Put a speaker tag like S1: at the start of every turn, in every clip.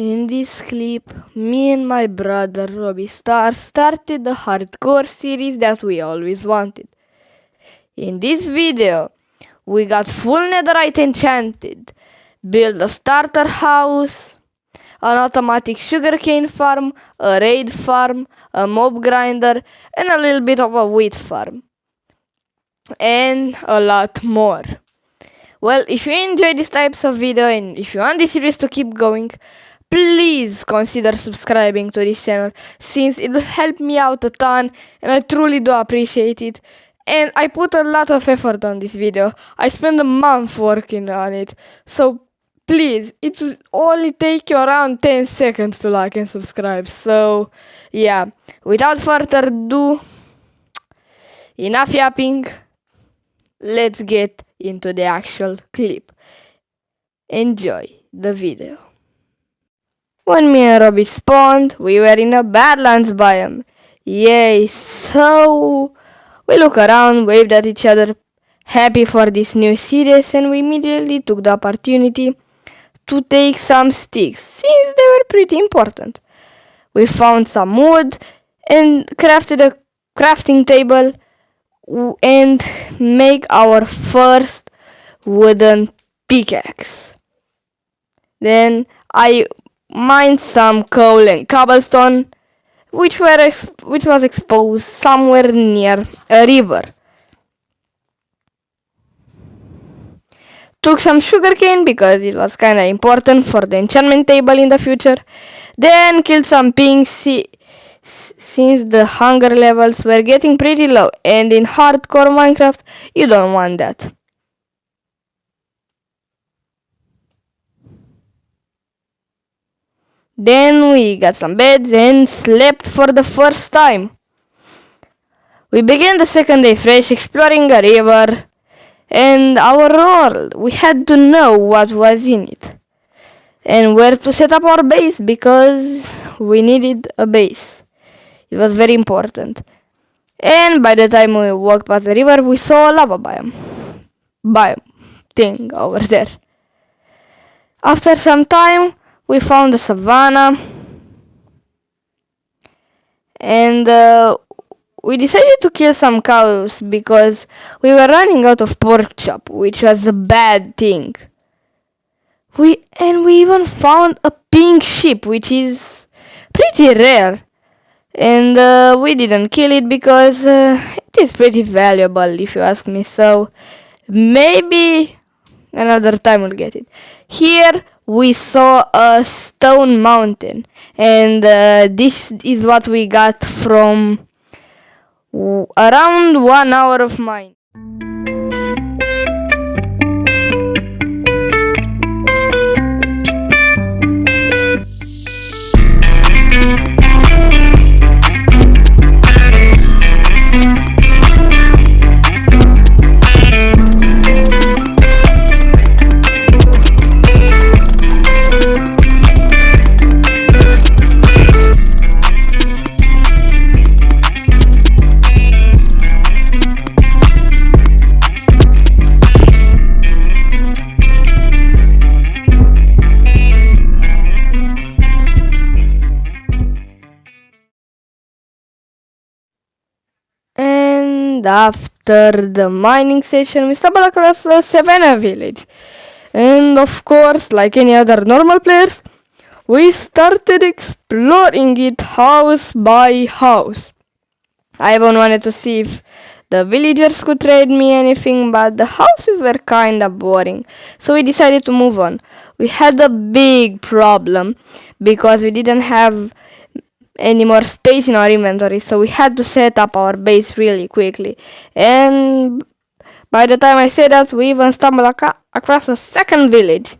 S1: In this clip, me and my brother Robbie started the hardcore series that we always wanted. In this video, we got full netherite enchanted, built a starter house, an automatic sugarcane farm, a raid farm, a mob grinder, and a little bit of a wheat farm. And a lot more. Well, if you enjoy these types of video and if you want this series to keep going, please consider subscribing to this channel, since it will help me out a ton and I truly do appreciate it. And I put a lot of effort on this video. I spent a month working on it. So please, it will only take you around 10 seconds to like and subscribe. So yeah, without further ado, enough yapping. Let's get into the actual clip. Enjoy the video. When me and Robbie spawned, we were in a Badlands biome. Yay, so we look around, waved at each other, happy for this new series, and we immediately took the opportunity to take some sticks, since they were pretty important. We found some wood and crafted a crafting table and make our first wooden pickaxe. Then I mined some coal and cobblestone, which was exposed somewhere near a river. Took some sugarcane because it was kinda important for the enchantment table in the future. Then killed some pigs since the hunger levels were getting pretty low, and in hardcore Minecraft you don't want that. Then we got some beds and slept for the first time. We began the second day fresh, exploring a river and our world. We had to know what was in it and where to set up our base, because we needed a base. It was very important. And by the time we walked past the river, we saw a lava biome thing over there. After some time, we found a savanna, and we decided to kill some cows because we were running out of pork chop, which was a bad thing. We even found a pink sheep, which is pretty rare, and we didn't kill it because it is pretty valuable, if you ask me. So maybe another time we'll get it. Here we saw a stone mountain, and this is what we got from around 1 hour of mine. And after the mining session, we stumbled across the Savannah village. And of course, like any other normal players, we started exploring it house by house. I even wanted to see if the villagers could trade me anything, but the houses were kinda boring, so we decided to move on. We had a big problem because we didn't have any more space in our inventory, so we had to set up our base really quickly. And by the time I said that, we even stumbled across a second village,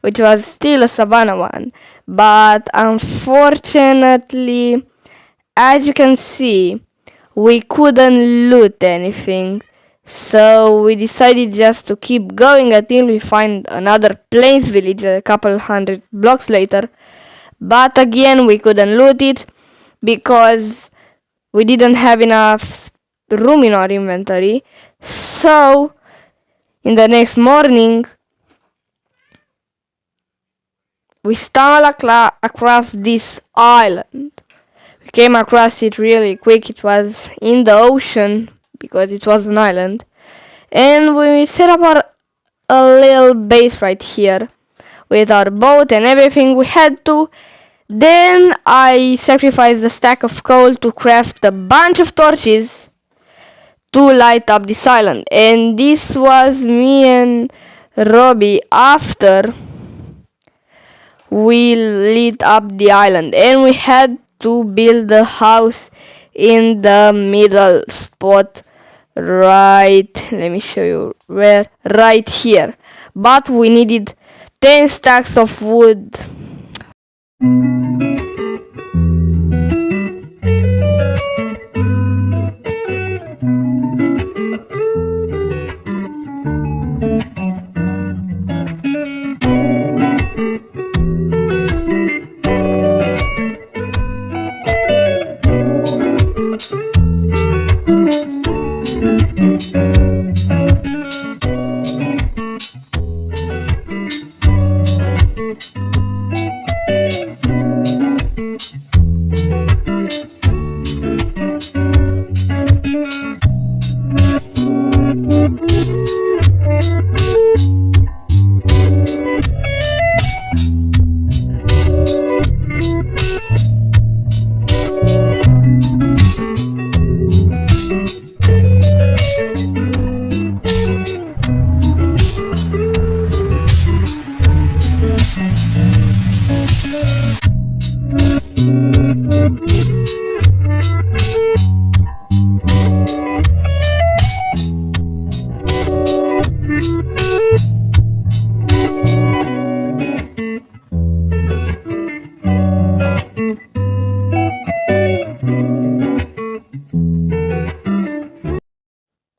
S1: which was still a savanna one, but unfortunately, as you can see, we couldn't loot anything, so we decided just to keep going until we find another plains village a couple hundred blocks later. But again, we couldn't loot it because we didn't have enough room in our inventory. So in the next morning, we stumbled across this island. We came across it really quick. It was in the ocean because it was an island. And we set up a little base right here with our boat and everything we had to. Then I sacrificed a stack of coal to craft a bunch of torches to light up this island. And this was me and Robbie after we lit up the island. And we had to build a house in the middle spot right, let me show you where, right here. But we needed 10 stacks of wood.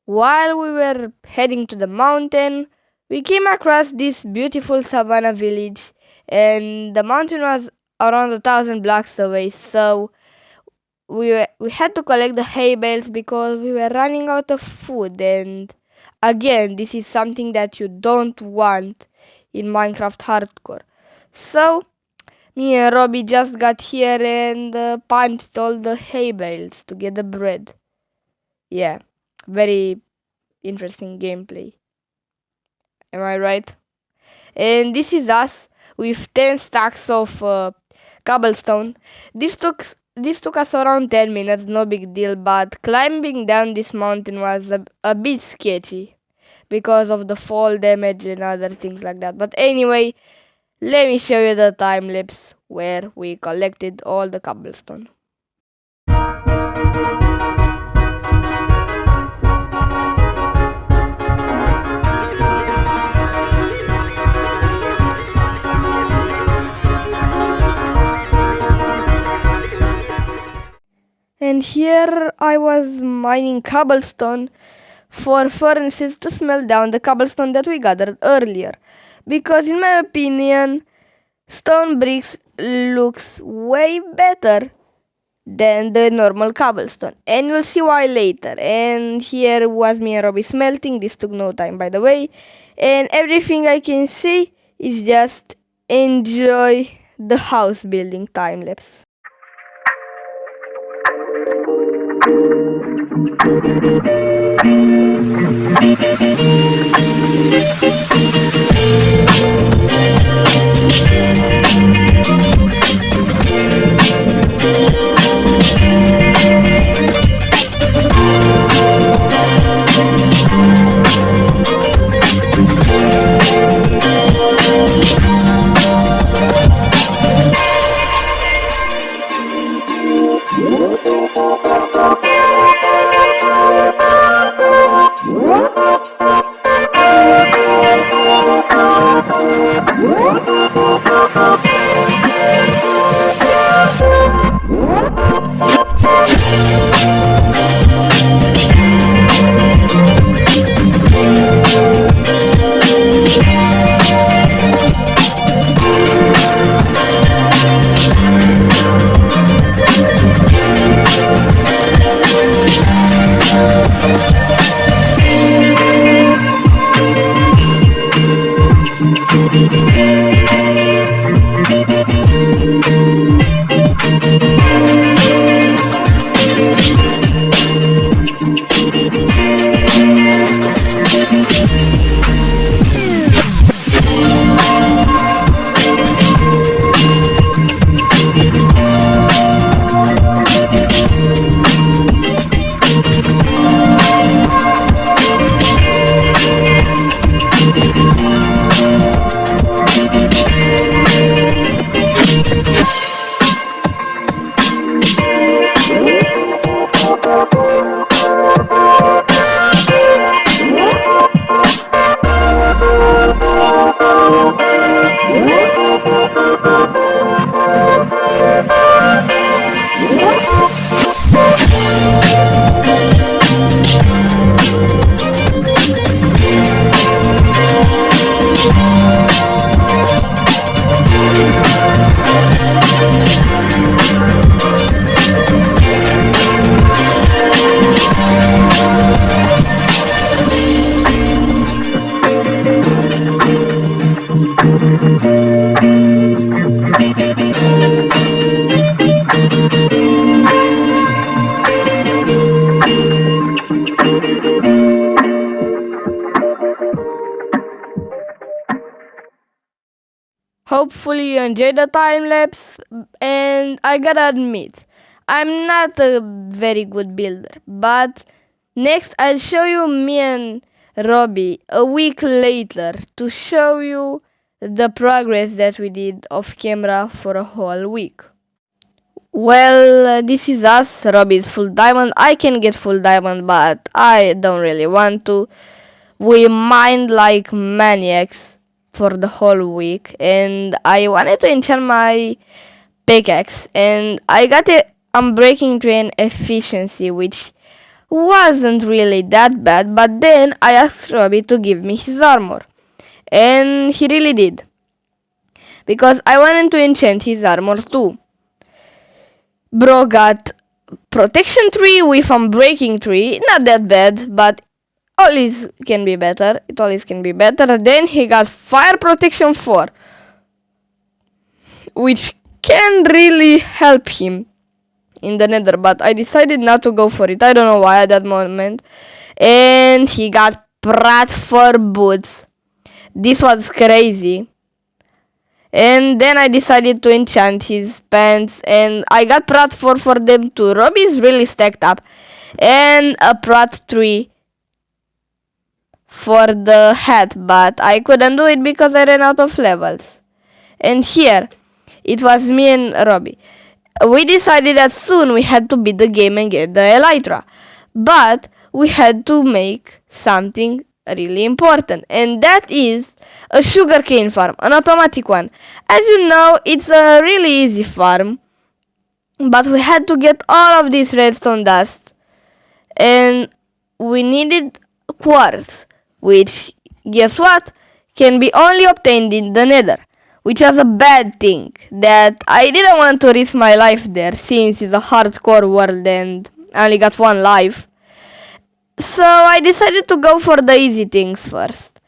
S1: While we were heading to the mountain, we came across this beautiful savannah village, and the mountain was around 1,000 blocks away, so we had to collect the hay bales because we were running out of food. And again, this is something that you don't want in Minecraft Hardcore. So me and Robbie just got here and punched all the hay bales to get the bread. Yeah, very interesting gameplay. Am I right? And this is us with 10 stacks of cobblestone. This took us around 10 minutes, no big deal, but climbing down this mountain was a bit sketchy because of the fall damage and other things like that. But anyway, let me show you the time lapse where we collected all the cobblestone. And here I was mining cobblestone for furnaces to smelt down the cobblestone that we gathered earlier. Because in my opinion, stone bricks looks way better than the normal cobblestone. And you'll see why later. And here was me and Robbie smelting. This took no time, by the way. And everything I can say is just enjoy the house building time lapse. Hopefully you enjoyed the time lapse, and I gotta admit, I'm not a very good builder, but next I'll show you me and Robbie a week later to show you the progress that we did off camera for a whole week. Well, this is us. Robbie is full diamond. I can get full diamond, but I don't really want to. We mined like maniacs for the whole week, and I wanted to enchant my pickaxe, and I got a unbreaking train efficiency, which wasn't really that bad, but then I asked Robbie to give me his armor, and he really did, because I wanted to enchant his armor too. Bro got protection 3 with unbreaking 3, not that bad, but always can be better. It always can be better. Then he got fire protection 4, which can really help him in the nether, but I decided not to go for it. I don't know why at that moment. And he got Prat 4 boots. This was crazy. And then I decided to enchant his pants, and I got Prat 4 for them too. Robbie's really stacked up. And a Prat 3 for the hat, but I couldn't do it because I ran out of levels. And here, it was me and Robbie. We decided that soon we had to beat the game and get the Elytra. But we had to make something really important, and that is a sugarcane farm, an automatic one. As you know, it's a really easy farm, but we had to get all of this redstone dust, and we needed quartz, which, guess what, can be only obtained in the nether, which was a bad thing, that I didn't want to risk my life there, since it's a hardcore world and I only got one life. So I decided to go for the easy things first.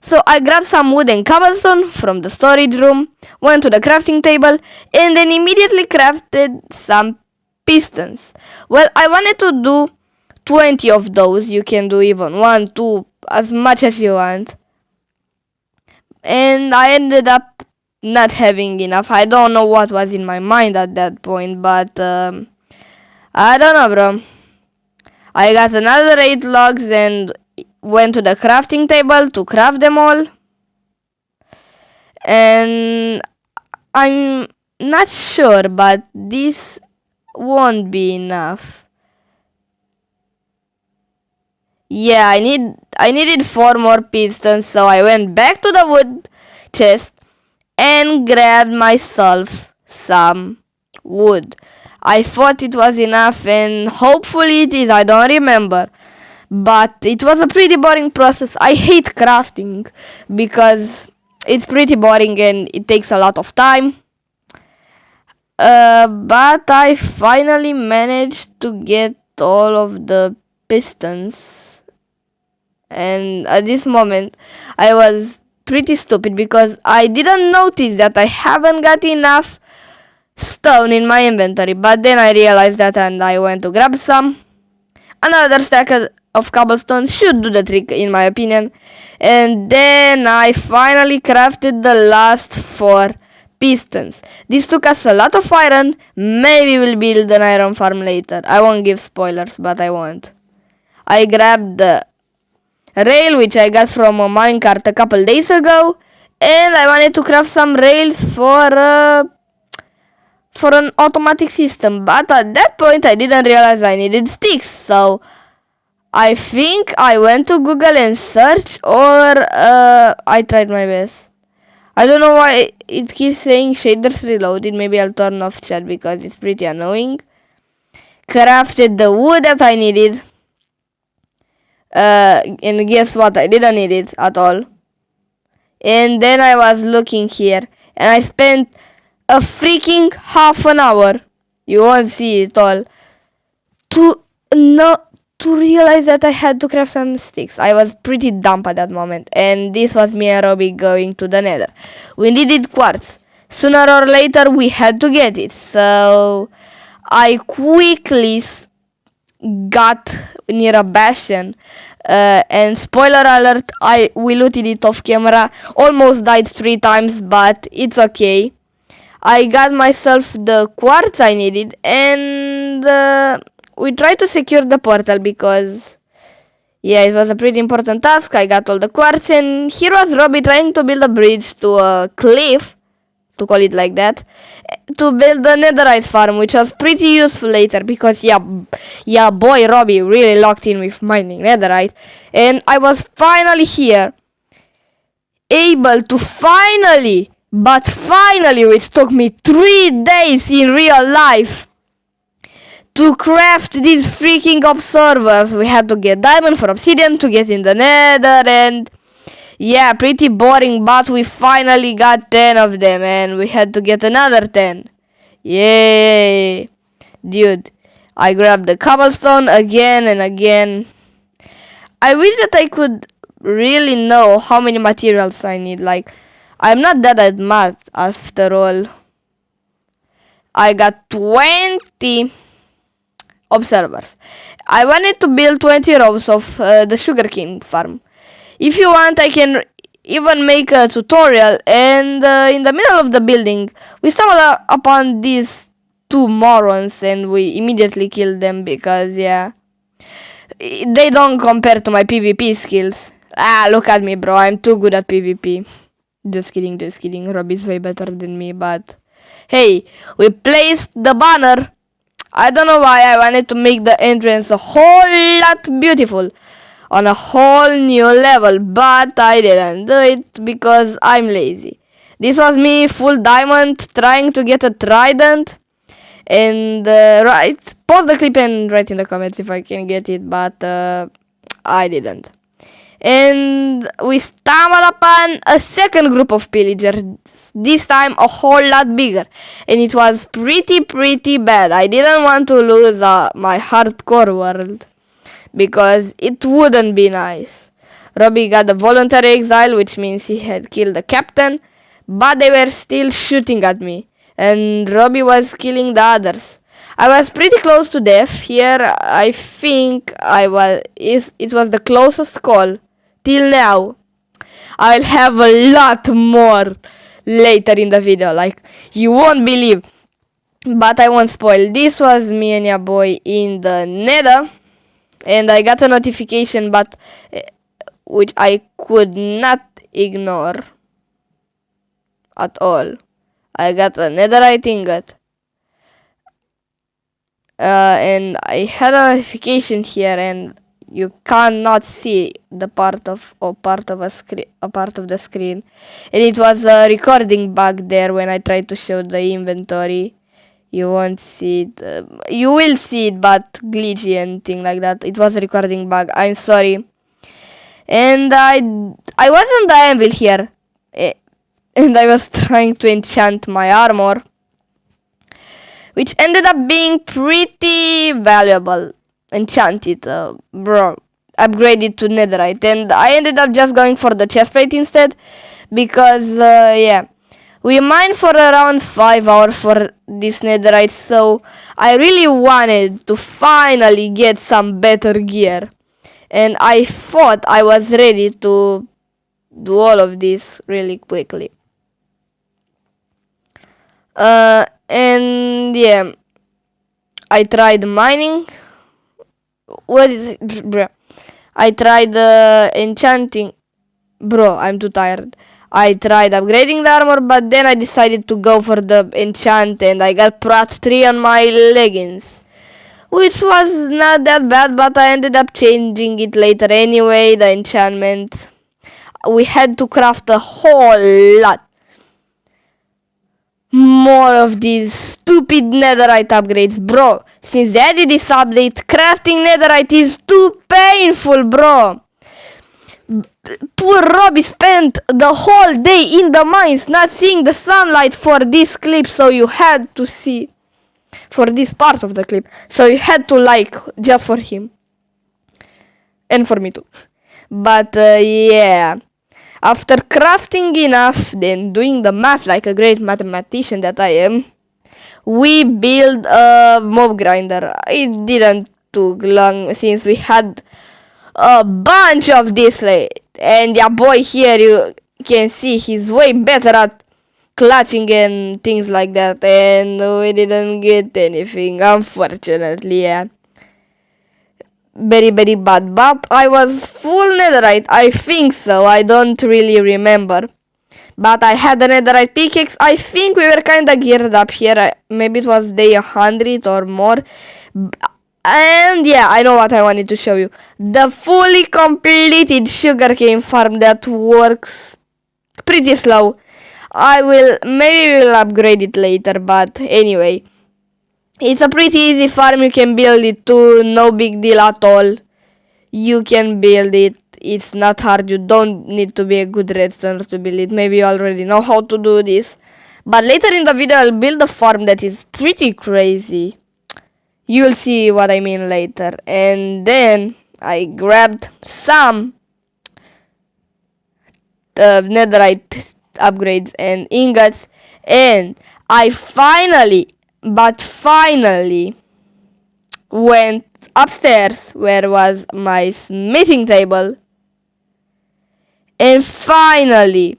S1: So I grabbed some wood and cobblestone from the storage room, went to the crafting table, and then immediately crafted some pistons. Well, I wanted to do 20 of those. You can do even 1, 2, as much as you want. And I ended up not having enough. I don't know what was in my mind at that point, but I don't know, bro. I got another 8 logs and went to the crafting table to craft them all. And I'm not sure, but this won't be enough. Yeah, I needed 4 more pistons, so I went back to the wood chest and grabbed myself some wood. I thought it was enough, and hopefully it is. I don't remember, but it was a pretty boring process. I hate crafting because it's pretty boring and it takes a lot of time. But I finally managed to get all of the pistons, and at this moment I was pretty stupid because I didn't notice that I haven't got enough stone in my inventory, but then I realized that and I went to grab some. Another stack of cobblestone should do the trick in my opinion, and then I finally crafted the last 4 pistons. This took us a lot of iron. Maybe we'll build an iron farm later. I won't give spoilers, but I won't. I grabbed the rail, which I got from a minecart a couple days ago, and I wanted to craft some rails for an automatic system, but at that point I didn't realize I needed sticks, so I think I went to Google and searched, or I tried my best. I don't know why it keeps saying shaders reloaded. Maybe I'll turn off chat because it's pretty annoying. Crafted the wood that I needed, and guess what, I didn't need it at all. And then I was looking here, and I spent a freaking half an hour, you won't see it all, to realize that I had to craft some sticks. I was pretty dumb at that moment, and this was me and Robbie going to the nether. We needed quartz, sooner or later we had to get it. So I quickly got near a bastion. And spoiler alert, we looted it off camera. Almost died 3 times, but it's okay. I got myself the quartz I needed, and we tried to secure the portal because, yeah, it was a pretty important task. I got all the quartz, and here was Robbie trying to build a bridge to a cliff, to call it like that, to build the netherite farm, which was pretty useful later because, yeah, boy, Robbie really locked in with mining netherite, and I was finally here, able to finally, which took me 3 days in real life, to craft these freaking observers. We had to get diamond for obsidian to get in the nether, and yeah, pretty boring, but we finally got 10 of them, and we had to get another 10. Yay! Dude, I grabbed the cobblestone again and again. I wish that I could really know how many materials I need. Like, I'm not that at math after all. I got 20 observers. I wanted to build 20 rows of the sugarcane farm. If you want, I can even make a tutorial, and in the middle of the building we stumbled upon these 2 morons, and we immediately killed them because, yeah, they don't compare to my PvP skills. Look at me, bro, I'm too good at PvP. Just kidding, Robbie's way better than me, but hey, we placed the banner. I don't know why I wanted to make the entrance a whole lot beautiful, on a whole new level, but I didn't do it because I'm lazy. This was me, full diamond, trying to get a trident, and pause the clip and write in the comments if I can get it, but I didn't. And we stumbled upon a second group of pillagers, this time a whole lot bigger, and it was pretty bad. I didn't want to lose my hardcore world, because it wouldn't be nice. Robbie got a voluntary exile, which means he had killed the captain, but they were still shooting at me, and Robbie was killing the others. I was pretty close to death here. I think it was the closest call till now. I'll have a lot more later in the video, like, you won't believe, but I won't spoil. This was me and your boy in the nether, and I got a notification, but which I could not ignore at all. I got a netherite ingot, and I had a notification here, and you cannot see the part of the screen, and it was a recording bug there when I tried to show the inventory. You won't see it. You will see it, but glitchy and thing like that. It was a recording bug. I'm sorry. And I was on the anvil here, and I was trying to enchant my armor, which ended up being pretty valuable. Enchanted, bro. Upgraded to netherite, and I ended up just going for the chestplate instead, because yeah, we mined for around 5 hours for this netherite, so I really wanted to finally get some better gear, and I thought I was ready to do all of this really quickly. And yeah, I tried mining. What is it, bro? I tried enchanting. Bro, I'm too tired. I tried upgrading the armor, but then I decided to go for the enchant, and I got Prat 3 on my leggings, which was not that bad, but I ended up changing it later anyway, the enchantment. We had to craft a whole lot more of these stupid netherite upgrades, bro. Since they added this update, crafting netherite is too painful, bro. Poor Robbie spent the whole day in the mines not seeing the sunlight for this clip, so you had to see for this part of the clip, so you had to like just for him and for me too. But yeah, After crafting enough, then doing the math like a great mathematician that I am, we built a mob grinder. It didn't took long since we had a bunch of this late. And yeah, boy, here you can see he's way better at clutching and things like that. And we didn't get anything, unfortunately, yeah. Very, very bad. But I was full netherite. I think so. I don't really remember. But I had a netherite pickaxe. I think we were kind of geared up here. Maybe it was day 100 or more. And yeah, I know what I wanted to show you. The fully completed sugarcane farm that works pretty slow. Maybe we'll upgrade it later, but anyway. It's a pretty easy farm, you can build it too, no big deal at all. You can build it, it's not hard, you don't need to be a good redstone to build it. Maybe you already know how to do this. But later in the video I'll build a farm that is pretty crazy. You'll see what I mean later. And then I grabbed some netherite upgrades and ingots, and I finally went upstairs where was my smithing table, and finally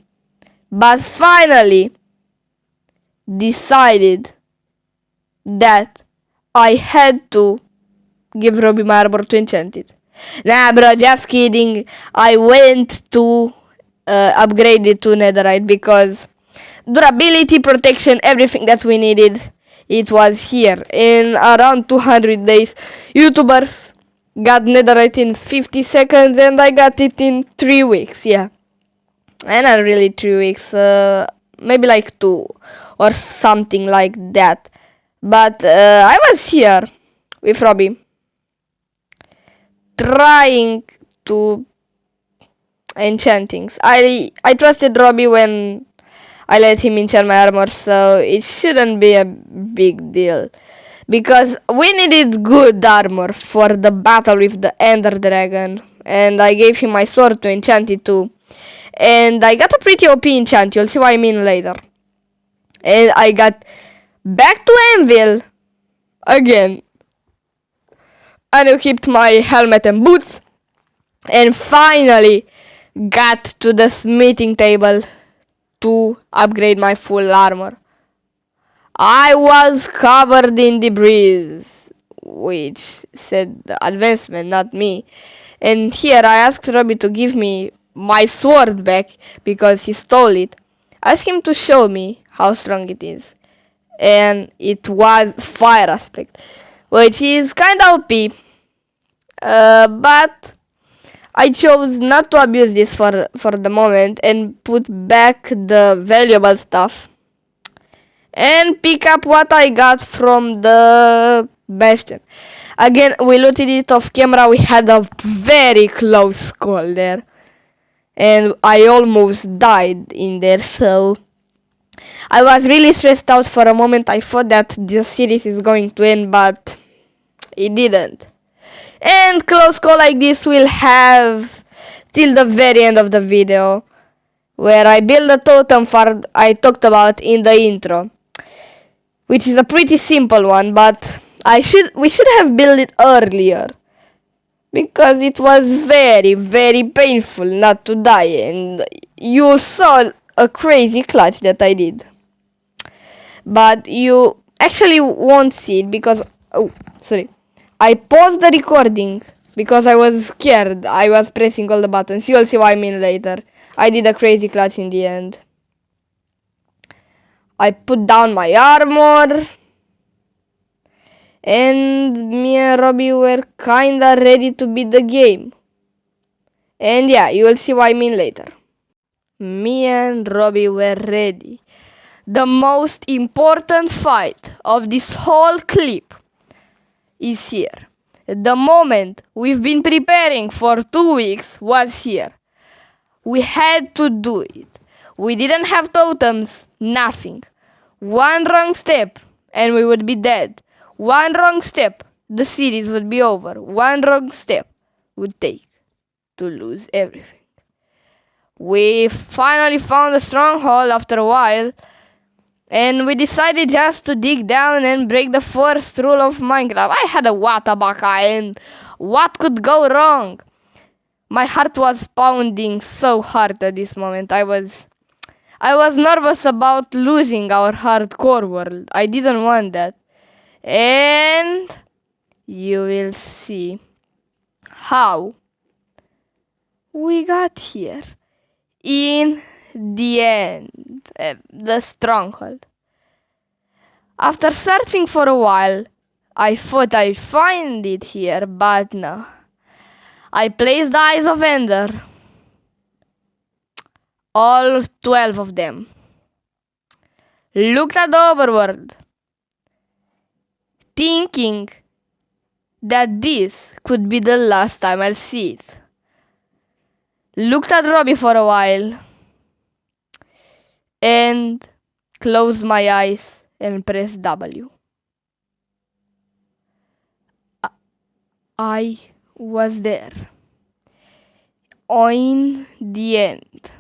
S1: decided that I had to give Robbie my armor to enchant it. Nah bro, just kidding. I went to upgrade it to netherite because durability, protection, everything that we needed, it was here. In around 200 days, YouTubers got netherite in 50 seconds and I got it in 3 weeks, yeah. And not really 3 weeks, maybe like 2 or something like that. But I was here with Robbie trying to enchant things. I trusted Robbie when I let him enchant my armor, so it shouldn't be a big deal. Because we needed good armor for the battle with the Ender Dragon. And I gave him my sword to enchant it too. And I got a pretty OP enchant, you'll see what I mean later. And I got back to Anvil again. And I equipped my helmet and boots. And finally got to the smithing table to upgrade my full armor. I was covered in debris, which said the advancement, not me. And here I asked Robbie to give me my sword back because he stole it. I asked him to show me how strong it is. And it was fire aspect, which is kind of OP. But I chose not to abuse this for the moment and put back the valuable stuff and pick up what I got from the bastion. Again, we looted it off camera. We had a very close call there and I almost died in there, so I was really stressed out for a moment. I thought that the series is going to end, but it didn't. And close call like this we'll have till the very end of the video, where I build the totem farm I talked about in the intro, which is a pretty simple one, but we should have built it earlier, because it was very, very painful not to die, and you saw a crazy clutch that I did. But you actually won't see it because, oh, sorry. I paused the recording because I was scared. I was pressing all the buttons. You'll see what I mean later. I did a crazy clutch in the end. I put down my armor. And me and Robbie were kinda ready to beat the game. And yeah, you will see what I mean later. Me and Robbie were ready. The most important fight of this whole clip is here. The moment we've been preparing for 2 weeks was here. We had to do it. We didn't have totems, nothing. One wrong step and we would be dead. One wrong step, the series would be over. One wrong step would take to lose everything. We finally found a stronghold after a while, and we decided just to dig down and break the first rule of Minecraft. I had a Watabaka, and what could go wrong? My heart was pounding so hard at this moment. I was nervous about losing our hardcore world. I didn't want that. And you will see how we got here. In the end, the stronghold. After searching for a while, I thought I'd find it here, but no. I placed the Eyes of Ender. All 12 of them. Looked at the overworld, thinking that this could be the last time I'll see it. Looked at Robbie for a while, and closed my eyes and pressed W. I was there. In the end.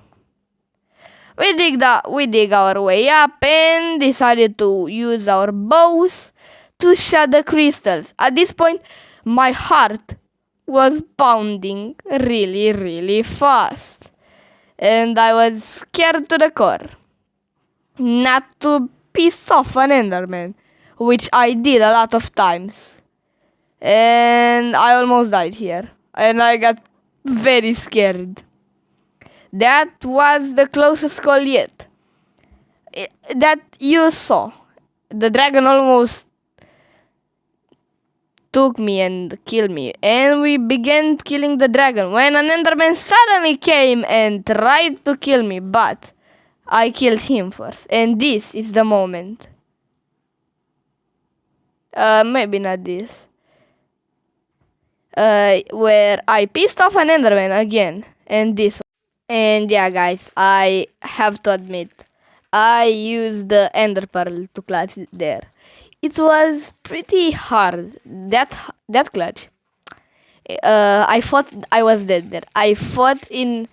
S1: We dig our way up and decided to use our bows to shut the crystals. At this point, my heart was pounding really, really fast. And I was scared to the core. Not to piss off an Enderman, which I did a lot of times. And I almost died here. And I got very scared. That was the closest call yet. That you saw. The dragon almost took me and killed me. And we began killing the dragon when an Enderman suddenly came and tried to kill me. But I killed him first. And this is the moment. Maybe not this. Where I pissed off an Enderman again. And this one. And yeah, guys, I have to admit, I used the Ender Pearl to clutch there. It was pretty hard, that clutch. I thought I was dead there. I thought in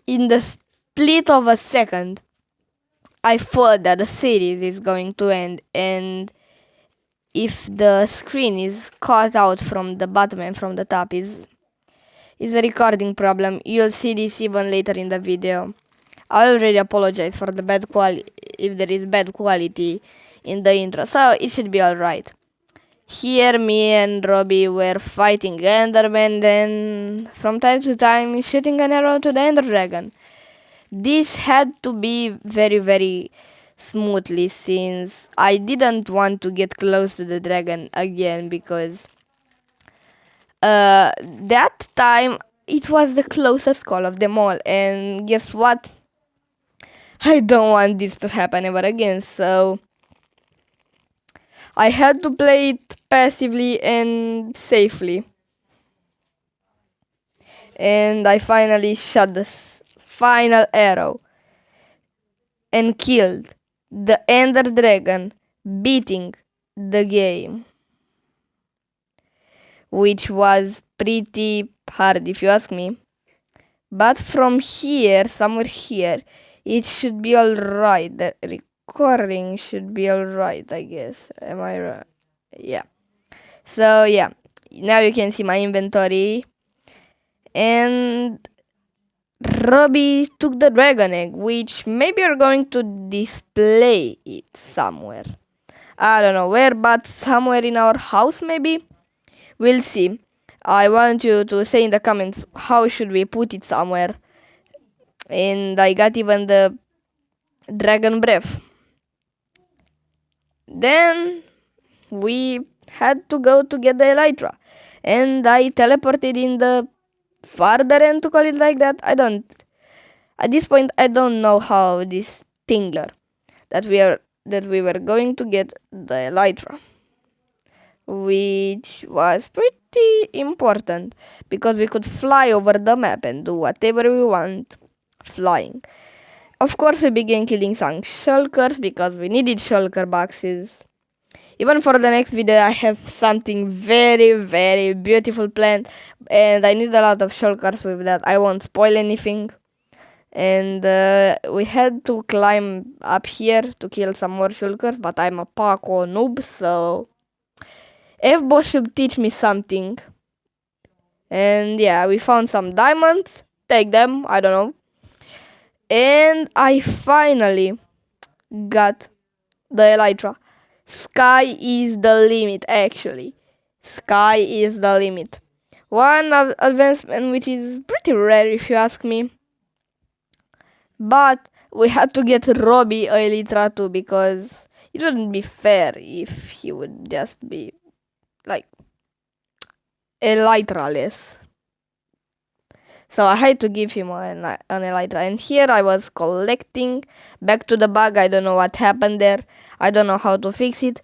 S1: the split of a second, I thought that the series is going to end, and if the screen is cut out from the bottom and from the top is a recording problem. You'll see this even later in the video. I already apologize for the bad quality, if there is bad quality in the intro, so it should be alright. Here me and Robbie were fighting Enderman, then from time to time shooting an arrow to the Ender Dragon. This had to be very, very smoothly, since I didn't want to get close to the dragon again, because that time it was the closest call of them all, and guess what? I don't want this to happen ever again, so I had to play it passively and safely. And I finally shot the final arrow and killed the Ender Dragon, beating the game. Which was pretty hard if you ask me. But from here, somewhere here, it should be alright. The recording should be alright, I guess. Am I right? Yeah. So yeah, now you can see my inventory. And Robbie took the dragon egg, which maybe you're going to display it somewhere. I don't know where, but somewhere in our house maybe. We'll see. I want you to say in the comments how should we put it somewhere. And I got even the dragon breath. Then we had to go to get the elytra. And I teleported in the farther end, to call it like that. At this point I don't know how this thing that we were going to get the elytra, which was pretty important because we could fly over the map and do whatever we want flying. Of course, we began killing some shulkers because we needed shulker boxes. Even for the next video, I have something very, very beautiful planned, and I need a lot of shulkers with that. I won't spoil anything. And we had to climb up here to kill some more shulkers, but I'm a parkour noob, so F-boss should teach me something. And yeah, we found some diamonds. Take them, I don't know. And I finally got the elytra. Sky is the limit, actually. Sky is the limit. One advancement which is pretty rare if you ask me. But we had to get Robbie elytra too, because it wouldn't be fair if he would just be like elytraless. So I had to give him an elytra. And here I was collecting. Back to the bug. I don't know what happened there. I don't know how to fix it.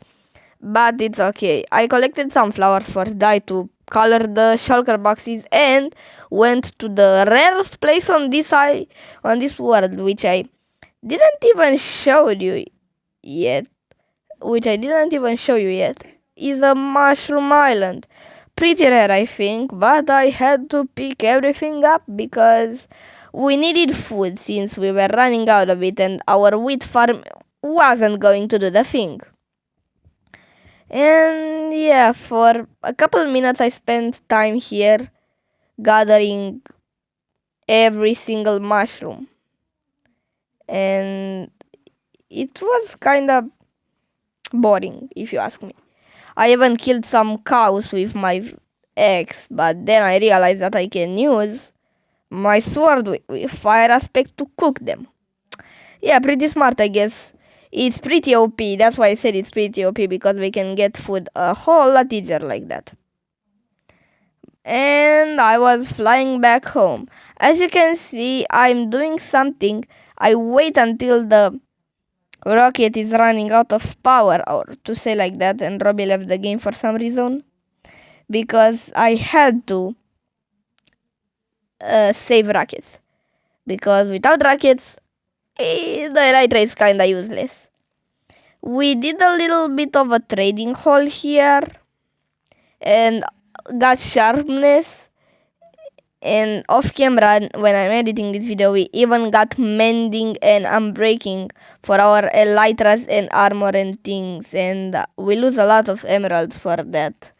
S1: But it's okay. I collected some flowers for dye to color the shulker boxes and went to the rarest place on this world, which I didn't even show you yet. Is a mushroom island. Pretty rare, I think, but I had to pick everything up because we needed food since we were running out of it and our wheat farm wasn't going to do the thing. And yeah, for a couple minutes I spent time here gathering every single mushroom. And it was kinda boring, if you ask me. I even killed some cows with my axe, but then I realized that I can use my sword with fire aspect to cook them. Yeah, pretty smart, I guess. It's pretty OP, that's why I said it's pretty OP, because we can get food a whole lot easier like that. And I was flying back home. As you can see, I'm doing something. I wait until the rocket is running out of power, or to say like that, and Robbie left the game for some reason. Because I had to save rockets. Because without rockets, the elytra is kinda useless. We did a little bit of a trading haul here and got sharpness. And off camera, when I'm editing this video, we even got mending and unbreaking for our elytras and armor and things. And we lose a lot of emeralds for that.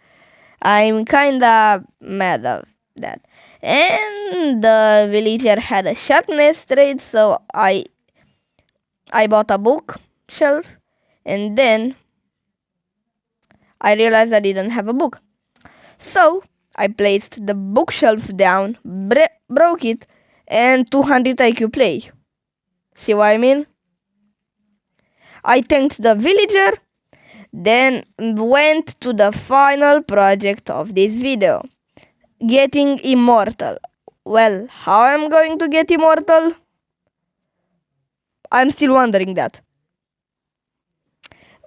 S1: I'm kinda mad of that. And the villager had a sharpness trade, so I bought a bookshelf, and then I realized I didn't have a book. So I placed the bookshelf down, broke it, and 200 IQ play. See what I mean? I thanked the villager, then went to the final project of this video. Getting immortal. Well, how I'm going to get immortal? I'm still wondering that.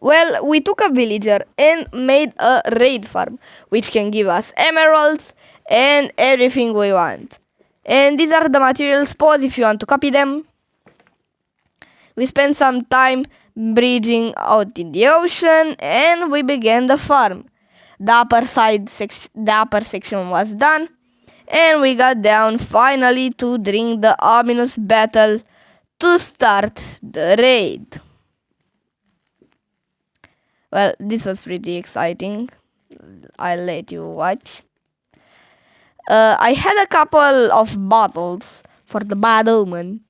S1: Well, we took a villager and made a raid farm, which can give us emeralds and everything we want. And these are the material spots if you want to copy them. We spent some time bridging out in the ocean and we began the farm. The upper section was done, and we got down finally to drink the ominous battle to start the raid. Well, this was pretty exciting. I'll let you watch. I had a couple of bottles for the bad omen,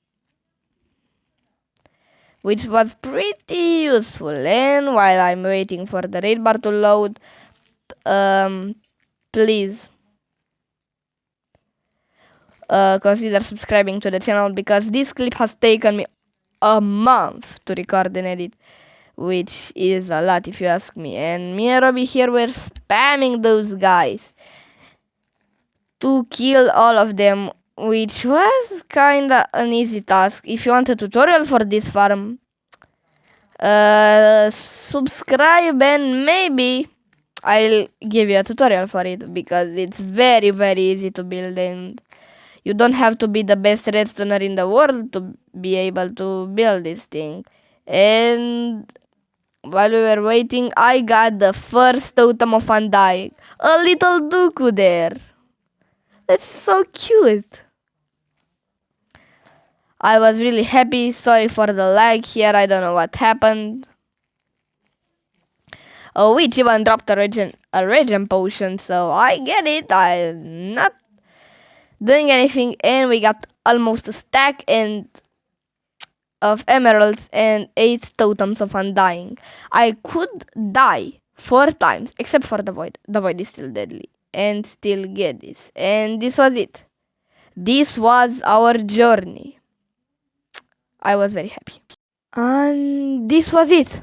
S1: which was pretty useful. And while I'm waiting for the raid bar to load, please consider subscribing to the channel, because this clip has taken me a month to record and edit, which is a lot if you ask me. And me and Robbie here were spamming those guys to kill all of them, which was kinda an easy task. If you want a tutorial for this farm, subscribe and maybe I'll give you a tutorial for it, because it's very easy to build, and you don't have to be the best redstoner in the world to be able to build this thing. And while we were waiting, I got the first totem of undying. A little Duku there. That's so cute. I was really happy. Sorry for the lag here. I don't know what happened. Oh, which even dropped a regen potion, so I get it. I'm not doing anything, and we got almost a stack of emeralds and 8 totems of undying. I could die 4 times, except for the void. The void is still deadly, and still get this. And this was it. This was our journey. I was very happy. And this was it.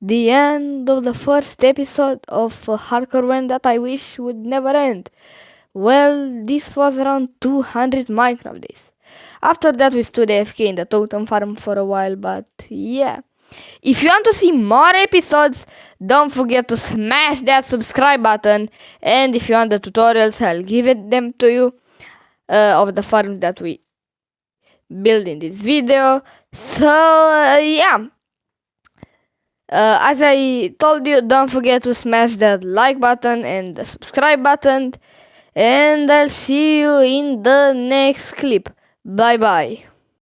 S1: The end of the first episode of a hardcore one that I wish would never end. Well, this was around 200 Minecraft days. After that we stood AFK in the totem farm for a while, but yeah. If you want to see more episodes, don't forget to smash that subscribe button, and if you want the tutorials, I'll give them to you of the farms that we build in this video. So yeah. As I told you, don't forget to smash that like button and the subscribe button. And I'll see you in the next clip. Bye bye.